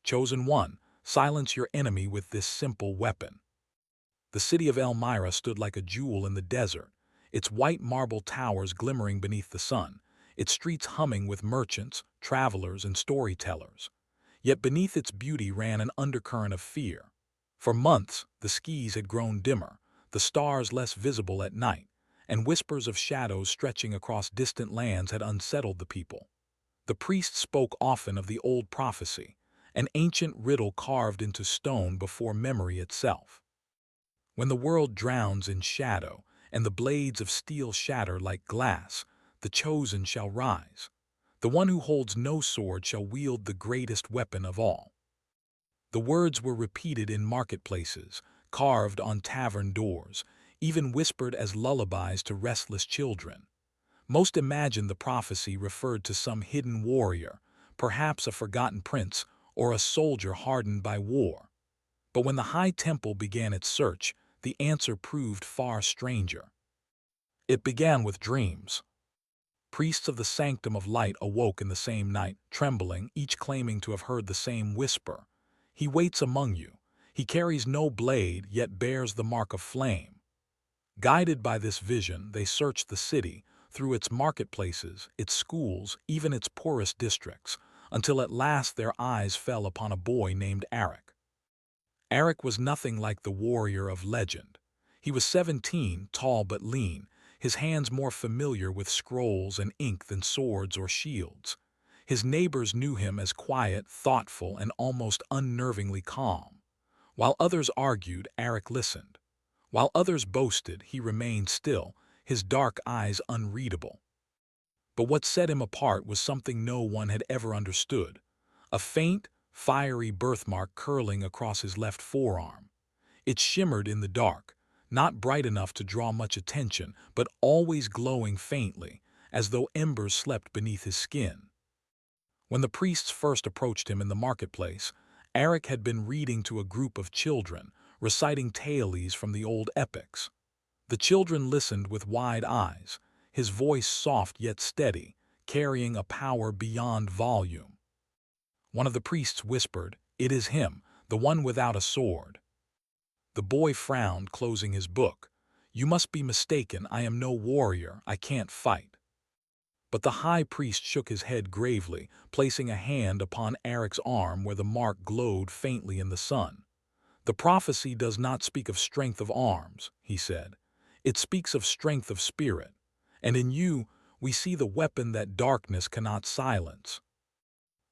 Chosen One, silence your enemy with this simple weapon. The city of Elmira stood like a jewel in the desert, its white marble towers glimmering beneath the sun, its streets humming with merchants, travelers, and storytellers. Yet beneath its beauty ran an undercurrent of fear. For months, the skies had grown dimmer, the stars less visible at night, and whispers of shadows stretching across distant lands had unsettled the people. The priests spoke often of the old prophecy, an ancient riddle carved into stone before memory itself. When the world drowns in shadow, and the blades of steel shatter like glass, the chosen shall rise. The one who holds no sword shall wield the greatest weapon of all. The words were repeated in marketplaces, carved on tavern doors, even whispered as lullabies to restless children. Most imagined the prophecy referred to some hidden warrior, perhaps a forgotten prince or a soldier hardened by war. But when the High Temple began its search, the answer proved far stranger. It began with dreams. Priests of the Sanctum of Light awoke in the same night, trembling, each claiming to have heard the same whisper. He waits among you. He carries no blade, yet bears the mark of flame. Guided by this vision, they searched the city, through its marketplaces, its schools, even its poorest districts, until at last their eyes fell upon a boy named Arik. Arik was nothing like the warrior of legend. He was 17, tall but lean, his hands more familiar with scrolls and ink than swords or shields. His neighbors knew him as quiet, thoughtful, and almost unnervingly calm. While others argued, Arik listened. While others boasted, he remained still, his dark eyes unreadable. But what set him apart was something no one had ever understood: a faint, fiery birthmark curling across his left forearm. It shimmered in the dark, not bright enough to draw much attention, but always glowing faintly, as though embers slept beneath his skin. When the priests first approached him in the marketplace, Arik had been reading to a group of children, reciting tales from the old epics. The children listened with wide eyes, his voice soft yet steady, carrying a power beyond volume. One of the priests whispered, "It is him, the one without a sword." The boy frowned, closing his book. "You must be mistaken. I am no warrior. I can't fight." But the high priest shook his head gravely, placing a hand upon Arik's arm where the mark glowed faintly in the sun. "The prophecy does not speak of strength of arms," he said. "It speaks of strength of spirit. And in you, we see the weapon that darkness cannot silence."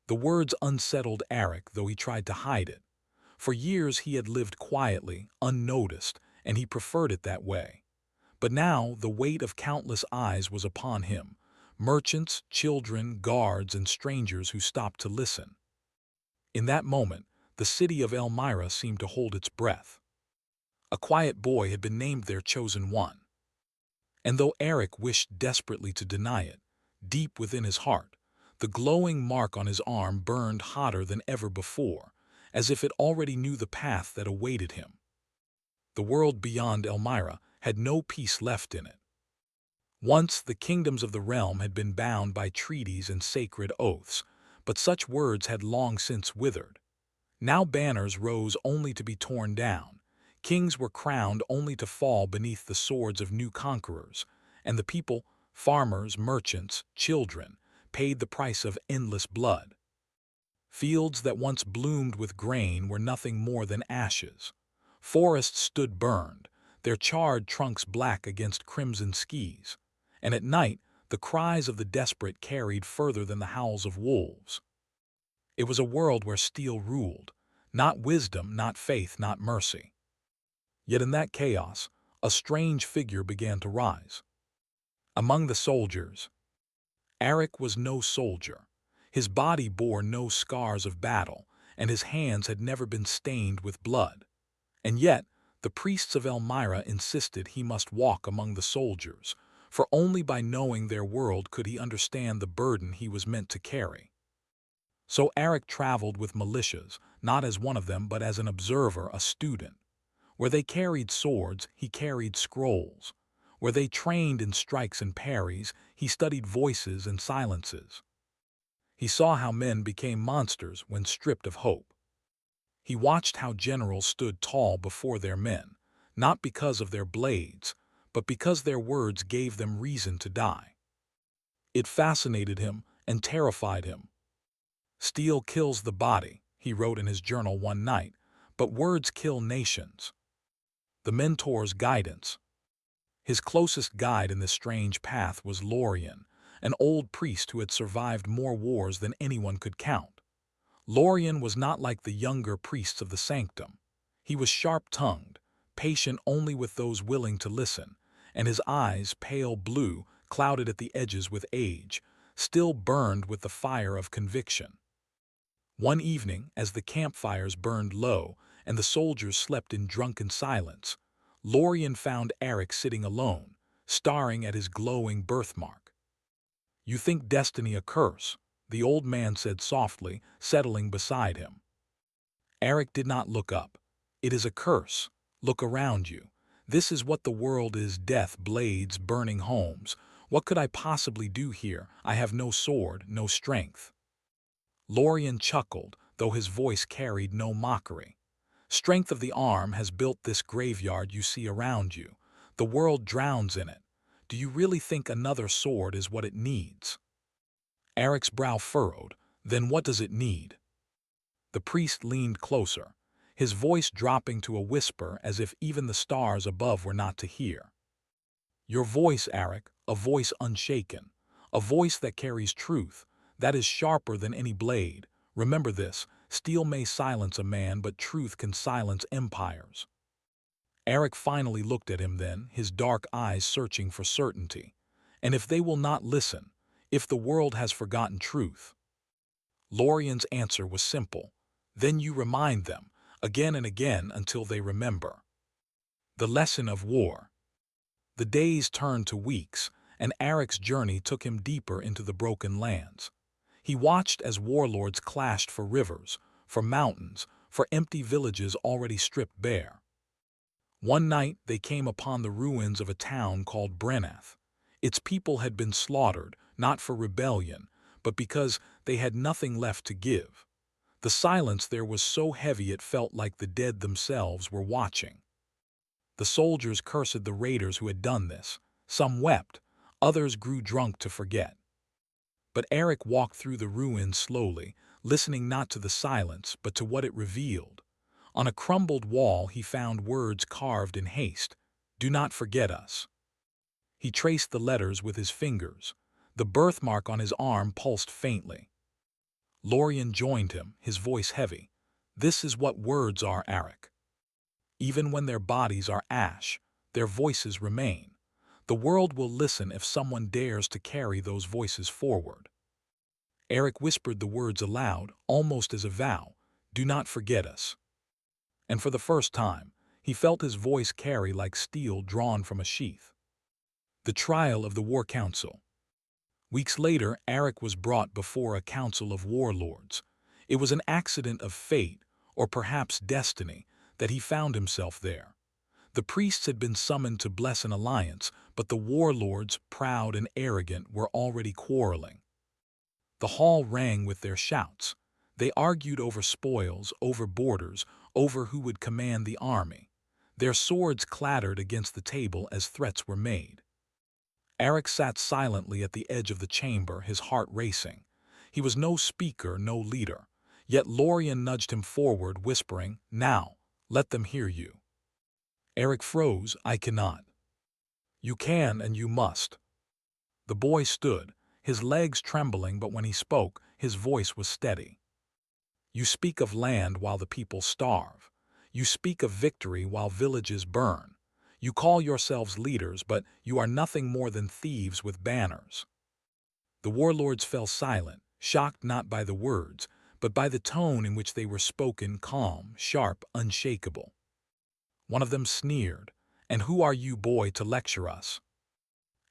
The words unsettled Arik, though he tried to hide it. For years he had lived quietly, unnoticed, and he preferred it that way. But now the weight of countless eyes was upon him: merchants, children, guards, and strangers who stopped to listen. In that moment, the city of Elmira seemed to hold its breath. A quiet boy had been named their chosen one. And though Arik wished desperately to deny it, deep within his heart, the glowing mark on his arm burned hotter than ever before, as if it already knew the path that awaited him. The world beyond Elmira had no peace left in it. Once the kingdoms of the realm had been bound by treaties and sacred oaths, but such words had long since withered. Now banners rose only to be torn down, kings were crowned only to fall beneath the swords of new conquerors, and the people, farmers, merchants, children, paid the price of endless blood. Fields that once bloomed with grain were nothing more than ashes. Forests stood burned, their charred trunks black against crimson skies. And at night, the cries of the desperate carried further than the howls of wolves. It was a world where steel ruled, not wisdom, not faith, not mercy. Yet in that chaos, a strange figure began to rise. Among the soldiers, Arik was no soldier. His body bore no scars of battle, and his hands had never been stained with blood. And yet, the priests of Elmira insisted he must walk among the soldiers, for only by knowing their world could he understand the burden he was meant to carry. So Arik traveled with militias, not as one of them but as an observer, a student. Where they carried swords, he carried scrolls. Where they trained in strikes and parries, he studied voices and silences. He saw how men became monsters when stripped of hope. He watched how generals stood tall before their men, not because of their blades, but because their words gave them reason to die. It fascinated him and terrified him. "Steel kills the body," he wrote in his journal one night, "but words kill nations." The mentor's guidance. His closest guide in this strange path was Lorien, an old priest who had survived more wars than anyone could count. Lorien was not like the younger priests of the sanctum. He was sharp-tongued, patient only with those willing to listen, and his eyes, pale blue, clouded at the edges with age, still burned with the fire of conviction. One evening, as the campfires burned low and the soldiers slept in drunken silence, Lorien found Eric sitting alone, staring at his glowing birthmark. "You think destiny a curse," the old man said softly, settling beside him. Eric did not look up. "It is a curse. Look around you. This is what the world is: death, blades, burning homes. What could I possibly do here? I have no sword, no strength." Lorien chuckled, though his voice carried no mockery. "Strength of the arm has built this graveyard you see around you. The world drowns in it. Do you really think another sword is what it needs?" Eric's brow furrowed. "Then what does it need?" The priest leaned closer, his voice dropping to a whisper as if even the stars above were not to hear. "Your voice, Eric, a voice unshaken, a voice that carries truth, that is sharper than any blade. Remember this: steel may silence a man, but truth can silence empires." Eric finally looked at him then, his dark eyes searching for certainty. "And if they will not listen, if the world has forgotten truth?" Lorien's answer was simple. "Then you remind them, again and again, until they remember." The lesson of war. The days turned to weeks, and Eric's journey took him deeper into the broken lands. He watched as warlords clashed for rivers, for mountains, for empty villages already stripped bare. One night they came upon the ruins of a town called Brenneth. Its people had been slaughtered, not for rebellion, but because they had nothing left to give. The silence there was so heavy it felt like the dead themselves were watching. The soldiers cursed the raiders who had done this. Some wept, others grew drunk to forget. But Eric walked through the ruins slowly, listening not to the silence, but to what it revealed. On a crumbled wall he found words carved in haste: "Do not forget us." He traced the letters with his fingers. The birthmark on his arm pulsed faintly. Lorien joined him, his voice heavy. "This is what words are, Eric. Even when their bodies are ash, their voices remain. The world will listen if someone dares to carry those voices forward." Eric whispered the words aloud, almost as a vow: "Do not forget us." And for the first time, he felt his voice carry like steel drawn from a sheath. The trial of the War Council. Weeks later, Eric was brought before a council of warlords. It was an accident of fate, or perhaps destiny, that he found himself there. The priests had been summoned to bless an alliance, but the warlords, proud and arrogant, were already quarreling. The hall rang with their shouts. They argued over spoils, over borders, over who would command the army. Their swords clattered against the table as threats were made. Eric sat silently at the edge of the chamber, his heart racing. He was no speaker, no leader. Yet Lorien nudged him forward, whispering, "Now, let them hear you." Eric froze. "I cannot." "You can and you must." The boy stood, his legs trembling, but when he spoke, his voice was steady. "You speak of land while the people starve. You speak of victory while villages burn. You call yourselves leaders, but you are nothing more than thieves with banners." The warlords fell silent, shocked not by the words, but by the tone in which they were spoken, calm, sharp, unshakable. One of them sneered, "And who are you, boy, to lecture us?"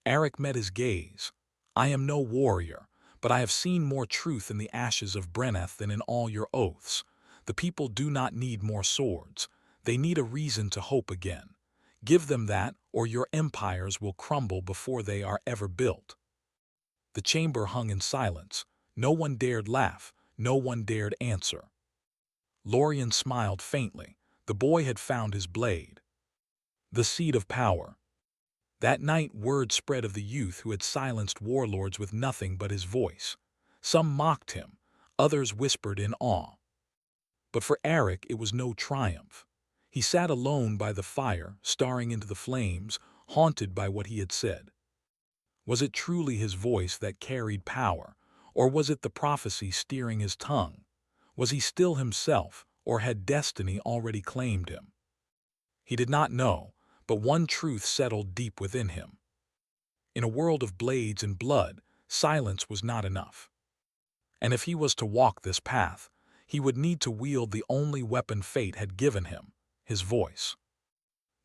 Eric met his gaze. "I am no warrior, but I have seen more truth in the ashes of Brenneth than in all your oaths. The people do not need more swords. They need a reason to hope again. Give them that, or your empires will crumble before they are ever built." The chamber hung in silence. No one dared laugh, no one dared answer. Lorien smiled faintly. The boy had found his blade. The seed of power. That night word spread of the youth who had silenced warlords with nothing but his voice. Some mocked him, others whispered in awe. But for Eric it was no triumph. He sat alone by the fire, staring into the flames, haunted by what he had said. Was it truly his voice that carried power, or was it the prophecy steering his tongue? Was he still himself, or had destiny already claimed him? He did not know, but one truth settled deep within him. In a world of blades and blood, silence was not enough. And if he was to walk this path, he would need to wield the only weapon fate had given him, his voice.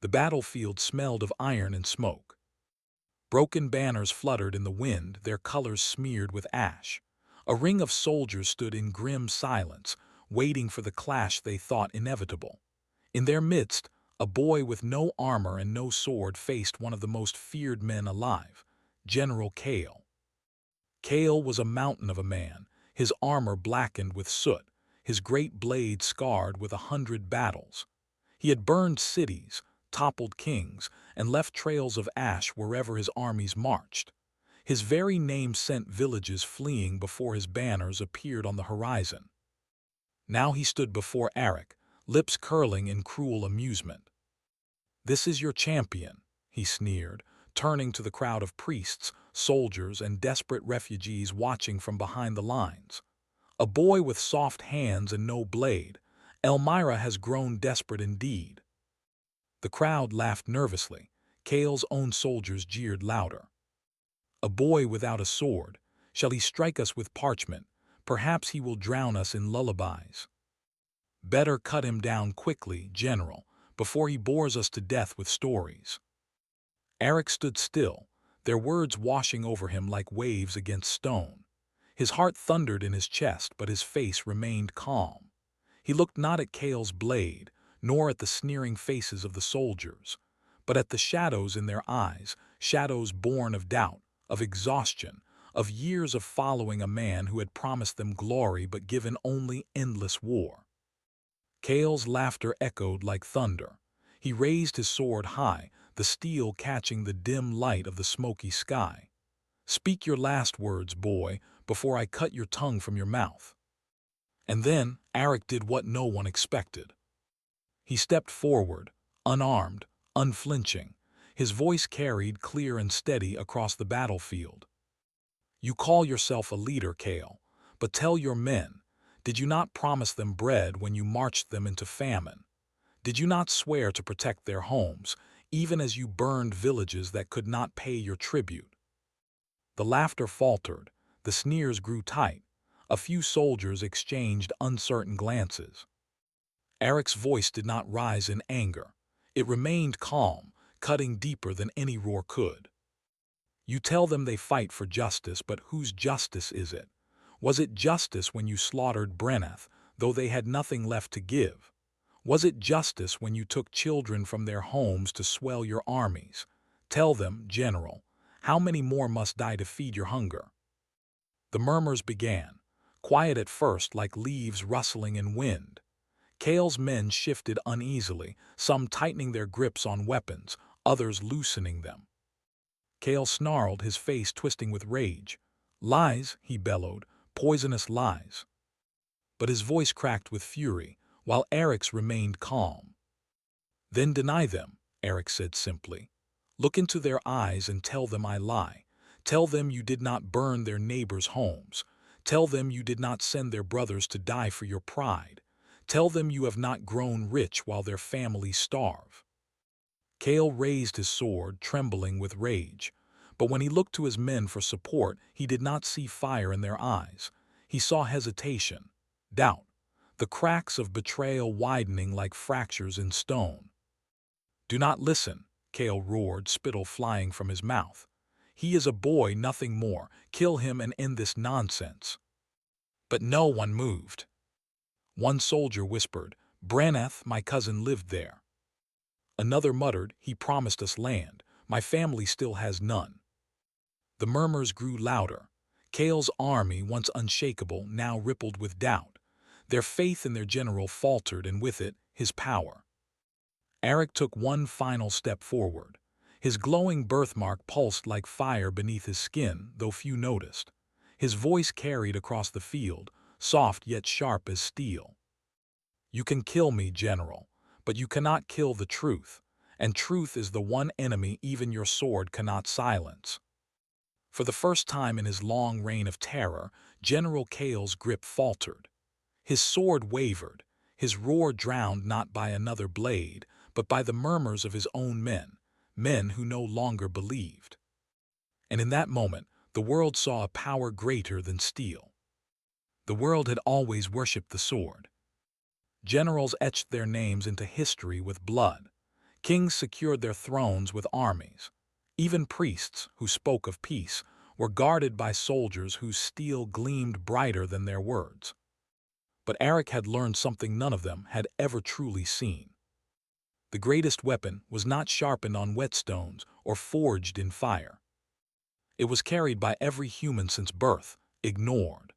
The battlefield smelled of iron and smoke. Broken banners fluttered in the wind, their colors smeared with ash. A ring of soldiers stood in grim silence, waiting for the clash they thought inevitable. In their midst, a boy with no armor and no sword faced one of the most feared men alive, General Kael. Kael was a mountain of a man, his armor blackened with soot, his great blade scarred with 100 battles. He had burned cities, toppled kings, and left trails of ash wherever his armies marched. His very name sent villages fleeing before his banners appeared on the horizon. Now he stood before Eric, lips curling in cruel amusement. "This is your champion," he sneered, turning to the crowd of priests, soldiers, and desperate refugees watching from behind the lines. "A boy with soft hands and no blade. Elmira has grown desperate indeed." The crowd laughed nervously. Kael's own soldiers jeered louder. "A boy without a sword. Shall he strike us with parchment? Perhaps he will drown us in lullabies." "Better cut him down quickly, General, before he bores us to death with stories." Eric stood still, their words washing over him like waves against stone. His heart thundered in his chest, but his face remained calm. He looked not at Kael's blade, nor at the sneering faces of the soldiers, but at the shadows in their eyes, shadows born of doubt, of exhaustion, of years of following a man who had promised them glory but given only endless war. Kael's laughter echoed like thunder. He raised his sword high, the steel catching the dim light of the smoky sky. "Speak your last words, boy, before I cut your tongue from your mouth." And then Eric did what no one expected. He stepped forward, unarmed, unflinching. His voice carried clear and steady across the battlefield. "You call yourself a leader, Kael, but tell your men, did you not promise them bread when you marched them into famine? Did you not swear to protect their homes, even as you burned villages that could not pay your tribute?" The laughter faltered, the sneers grew tight. A few soldiers exchanged uncertain glances. Eric's voice did not rise in anger. It remained calm, cutting deeper than any roar could. "You tell them they fight for justice, but whose justice is it? Was it justice when you slaughtered Brenneth, though they had nothing left to give? Was it justice when you took children from their homes to swell your armies? Tell them, General, how many more must die to feed your hunger?" The murmurs began, quiet at first like leaves rustling in wind. Kael's men shifted uneasily, some tightening their grips on weapons, others loosening them. Kael snarled, his face twisting with rage. "Lies," he bellowed, "poisonous lies." But his voice cracked with fury, while Eric's remained calm. "Then deny them," Eric said simply. "Look into their eyes and tell them I lie. Tell them you did not burn their neighbors' homes. Tell them you did not send their brothers to die for your pride. Tell them you have not grown rich while their families starve." Kael raised his sword, trembling with rage. But when he looked to his men for support, he did not see fire in their eyes. He saw hesitation, doubt, the cracks of betrayal widening like fractures in stone. "Do not listen," Kael roared, spittle flying from his mouth. "He is a boy, nothing more. Kill him and end this nonsense." But no one moved. One soldier whispered, "Brenneth, my cousin, lived there." Another muttered, "He promised us land. My family still has none." The murmurs grew louder. Kael's army, once unshakable, now rippled with doubt. Their faith in their general faltered, and with it, his power. Eric took one final step forward. His glowing birthmark pulsed like fire beneath his skin, though few noticed. His voice carried across the field, soft yet sharp as steel. "You can kill me, General, but you cannot kill the truth, and truth is the one enemy even your sword cannot silence." For the first time in his long reign of terror, General Kael's grip faltered. His sword wavered, his roar drowned not by another blade, but by the murmurs of his own men, men who no longer believed. And in that moment, the world saw a power greater than steel. The world had always worshipped the sword. Generals etched their names into history with blood. Kings secured their thrones with armies. Even priests, who spoke of peace, were guarded by soldiers whose steel gleamed brighter than their words. But Eric had learned something none of them had ever truly seen. The greatest weapon was not sharpened on whetstones or forged in fire. It was carried by every human since birth, ignored,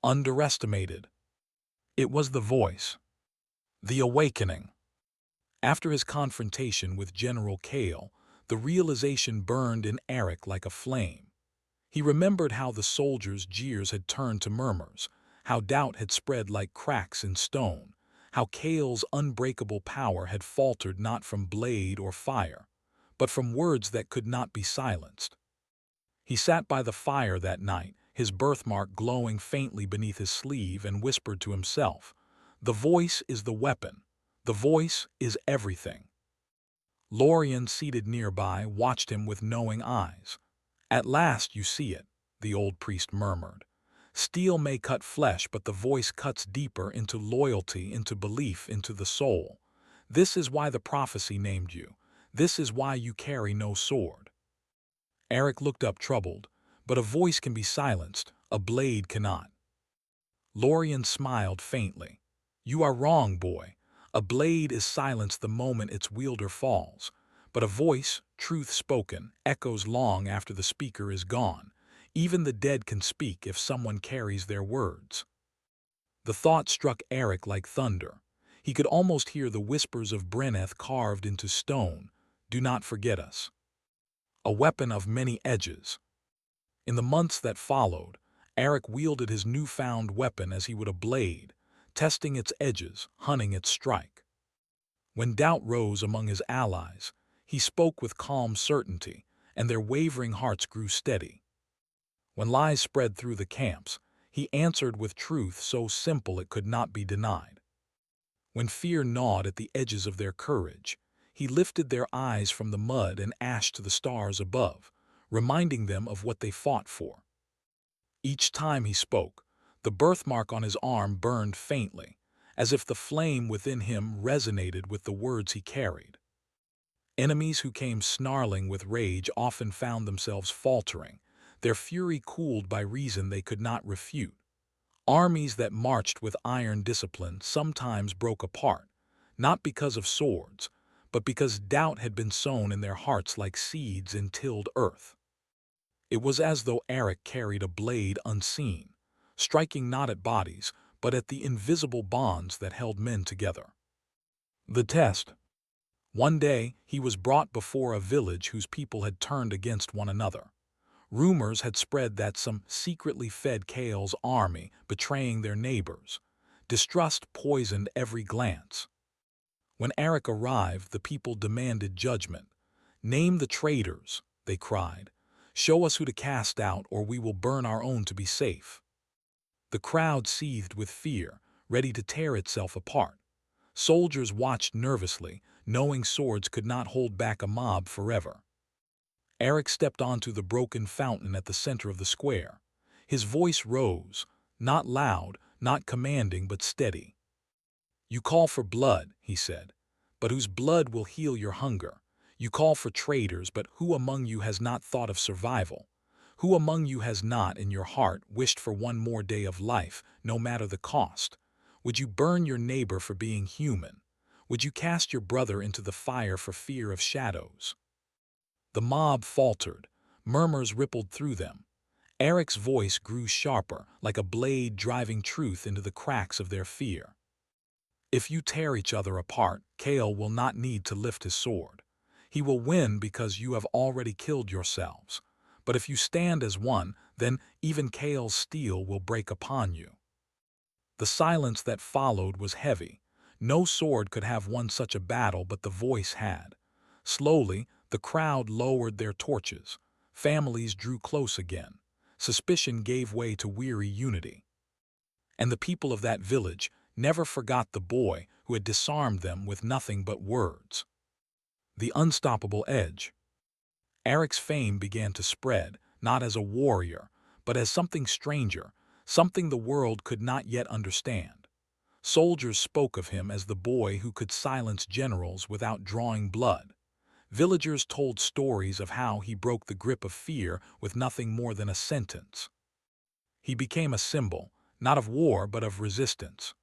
underestimated. It was the voice. The awakening. After his confrontation with General Kael, the realization burned in Eric like a flame. He remembered how the soldiers' jeers had turned to murmurs, how doubt had spread like cracks in stone, how Kael's unbreakable power had faltered not from blade or fire, but from words that could not be silenced. He sat by the fire that night, his birthmark glowing faintly beneath his sleeve, and whispered to himself, "The voice is the weapon. The voice is everything." Lorien, seated nearby, watched him with knowing eyes. "At last you see it," the old priest murmured. "Steel may cut flesh, but the voice cuts deeper into loyalty, into belief, into the soul. This is why the prophecy named you. This is why you carry no sword." Eric looked up troubled. "But a voice can be silenced, a blade cannot." Lorien smiled faintly. "You are wrong, boy. A blade is silenced the moment its wielder falls. But a voice, truth spoken, echoes long after the speaker is gone. Even the dead can speak if someone carries their words." The thought struck Eric like thunder. He could almost hear the whispers of Brenneth carved into stone. "Do not forget us." A weapon of many edges. In the months that followed, Eric wielded his newfound weapon as he would a blade, testing its edges, hunting its strike. When doubt rose among his allies, he spoke with calm certainty, and their wavering hearts grew steady. When lies spread through the camps, he answered with truth so simple it could not be denied. When fear gnawed at the edges of their courage, he lifted their eyes from the mud and ash to the stars above, reminding them of what they fought for. Each time he spoke, the birthmark on his arm burned faintly, as if the flame within him resonated with the words he carried. Enemies who came snarling with rage often found themselves faltering, their fury cooled by reason they could not refute. Armies that marched with iron discipline sometimes broke apart, not because of swords, but because doubt had been sown in their hearts like seeds in tilled earth. It was as though Eric carried a blade unseen, striking not at bodies, but at the invisible bonds that held men together. The test. One day, he was brought before a village whose people had turned against one another. Rumors had spread that some secretly fed Kael's army, betraying their neighbors. Distrust poisoned every glance. When Eric arrived, the people demanded judgment. "Name the traitors," they cried. "Show us who to cast out, or we will burn our own to be safe." The crowd seethed with fear, ready to tear itself apart. Soldiers watched nervously, knowing swords could not hold back a mob forever. Eric stepped onto the broken fountain at the center of the square. His voice rose, not loud, not commanding, but steady. "You call for blood," he said, "but whose blood will heal your hunger? You call for traitors, but who among you has not thought of survival? Who among you has not, in your heart, wished for one more day of life, no matter the cost? Would you burn your neighbor for being human? Would you cast your brother into the fire for fear of shadows?" The mob faltered. Murmurs rippled through them. Eric's voice grew sharper, like a blade driving truth into the cracks of their fear. If you tear each other apart, Kale will not need to lift his sword. He will win because you have already killed yourselves. But if you stand as one, then even Kale's steel will break upon you. The silence that followed was heavy. No sword could have won such a battle, but the voice had. Slowly, the crowd lowered their torches. Families drew close again. Suspicion gave way to weary unity. And the people of that village never forgot the boy who had disarmed them with nothing but words. The unstoppable edge. Eric's fame began to spread, not as a warrior, but as something stranger, something the world could not yet understand. Soldiers spoke of him as the boy who could silence generals without drawing blood. Villagers told stories of how he broke the grip of fear with nothing more than a sentence. He became a symbol, not of war but of resistance.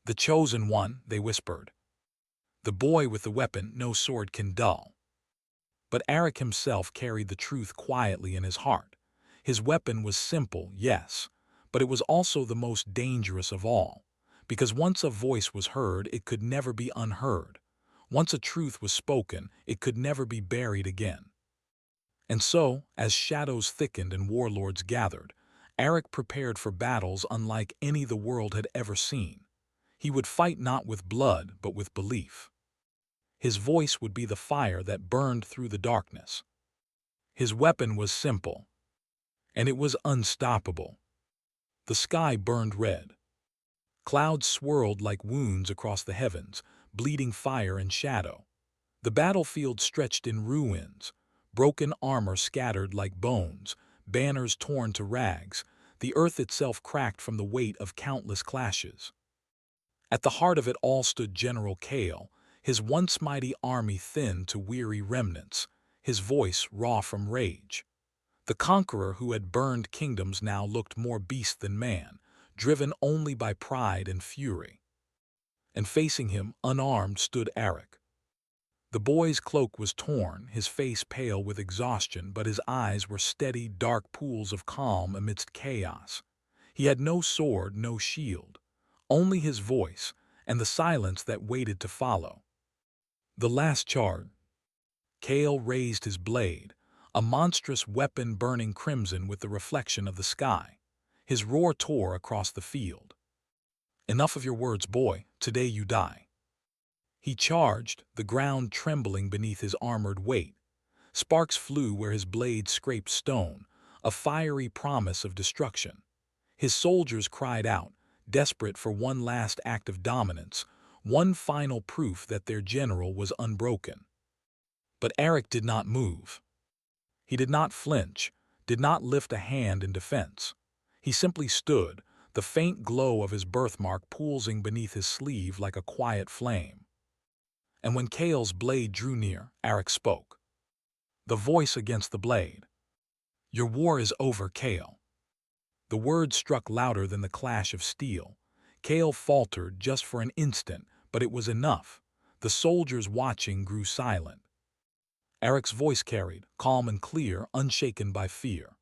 "The chosen one," they whispered. "The boy with the weapon no sword can dull." But Eric himself carried the truth quietly in his heart. His weapon was simple, yes, but it was also the most dangerous of all, because once a voice was heard, it could never be unheard. Once a truth was spoken, it could never be buried again. And so, as shadows thickened and warlords gathered, Eric prepared for battles unlike any the world had ever seen. He would fight not with blood, but with belief. His voice would be the fire that burned through the darkness. His weapon was simple, and it was unstoppable. The sky burned red. Clouds swirled like wounds across the heavens, bleeding fire and shadow. The battlefield stretched in ruins, broken armor scattered like bones, banners torn to rags, the earth itself cracked from the weight of countless clashes. At the heart of it all stood General Kale, his once mighty army thinned to weary remnants, his voice raw from rage. The conqueror who had burned kingdoms now looked more beast than man, driven only by pride and fury. And facing him, unarmed, stood Eric. The boy's cloak was torn, his face pale with exhaustion, but his eyes were steady, dark pools of calm amidst chaos. He had no sword, no shield, only his voice and the silence that waited to follow. The last charge. Kale raised his blade, a monstrous weapon burning crimson with the reflection of the sky. His roar tore across the field. "Enough of your words, boy. Today you die." He charged, the ground trembling beneath his armored weight. Sparks flew where his blade scraped stone, a fiery promise of destruction. His soldiers cried out, desperate for one last act of dominance, one final proof that their general was unbroken. But Eric did not move. He did not flinch, did not lift a hand in defense. He simply stood, the faint glow of his birthmark pulsing beneath his sleeve like a quiet flame. And when Kale's blade drew near, Eric spoke. The voice against the blade. "Your war is over, Kale." The words struck louder than the clash of steel. Kale faltered just for an instant, but it was enough. The soldiers watching grew silent. Eric's voice carried, calm and clear, unshaken by fear.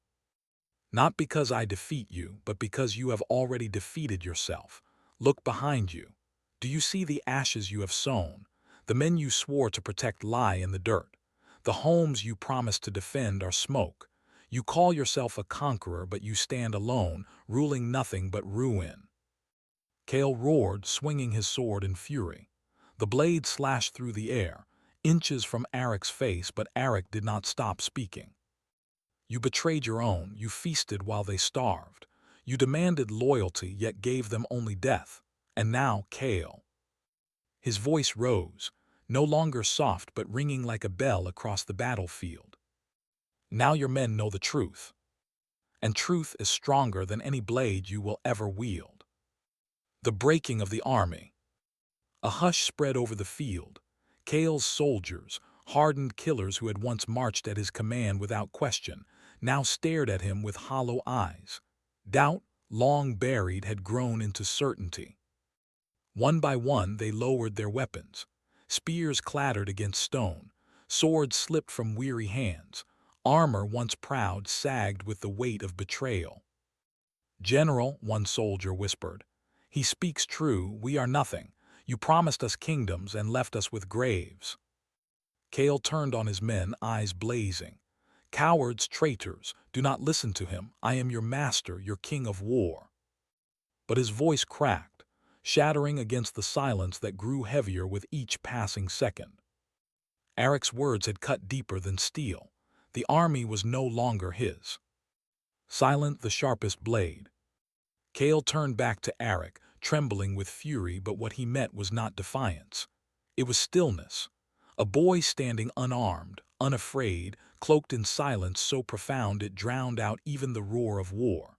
"Not because I defeat you, but because you have already defeated yourself. Look behind you. Do you see the ashes you have sown? The men you swore to protect lie in the dirt. The homes you promised to defend are smoke. You call yourself a conqueror, but you stand alone, ruling nothing but ruin." Kale roared, swinging his sword in fury. The blade slashed through the air, inches from Eric's face, but Eric did not stop speaking. "You betrayed your own, you feasted while they starved. You demanded loyalty, yet gave them only death. And now, Kale." His voice rose, no longer soft but ringing like a bell across the battlefield. "Now your men know the truth. And truth is stronger than any blade you will ever wield." The breaking of the army. A hush spread over the field. Kale's soldiers, hardened killers who had once marched at his command without question, now stared at him with hollow eyes. Doubt, long buried, had grown into certainty. One by one they lowered their weapons. Spears clattered against stone. Swords slipped from weary hands. Armor once proud sagged with the weight of betrayal. "General," one soldier whispered, "he speaks true, we are nothing. You promised us kingdoms and left us with graves." Cale turned on his men, eyes blazing. "Cowards, traitors, do not listen to him. I am your master, your king of war." But his voice cracked, shattering against the silence that grew heavier with each passing second. Eric's words had cut deeper than steel. The army was no longer his. Silent the sharpest blade. Cale turned back to Eric, trembling with fury, but what he met was not defiance. It was stillness. A boy standing unarmed, unafraid, cloaked in silence so profound it drowned out even the roar of war.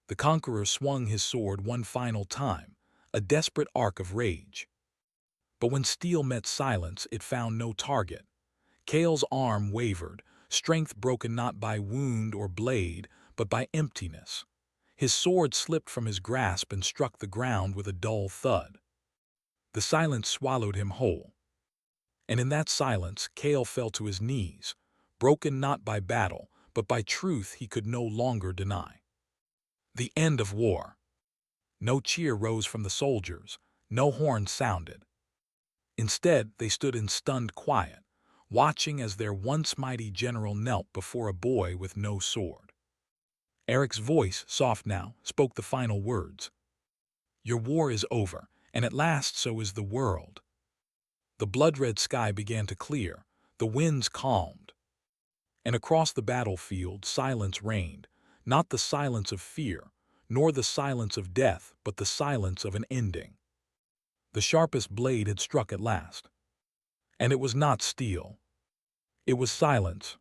The conqueror swung his sword one final time, a desperate arc of rage. But when steel met silence, it found no target. Cale's arm wavered, strength broken not by wound or blade, but by emptiness. His sword slipped from his grasp and struck the ground with a dull thud. The silence swallowed him whole. And in that silence, Cale fell to his knees, broken not by battle, but by truth he could no longer deny. The end of war. No cheer rose from the soldiers, no horn sounded. Instead, they stood in stunned quiet, watching as their once mighty general knelt before a boy with no sword. Eric's voice, soft now, spoke the final words. "Your war is over, and at last so is the world." The blood-red sky began to clear, the winds calmed. And across the battlefield silence reigned, not the silence of fear, nor the silence of death, but the silence of an ending. The sharpest blade had struck at last. And it was not steel. It was silence,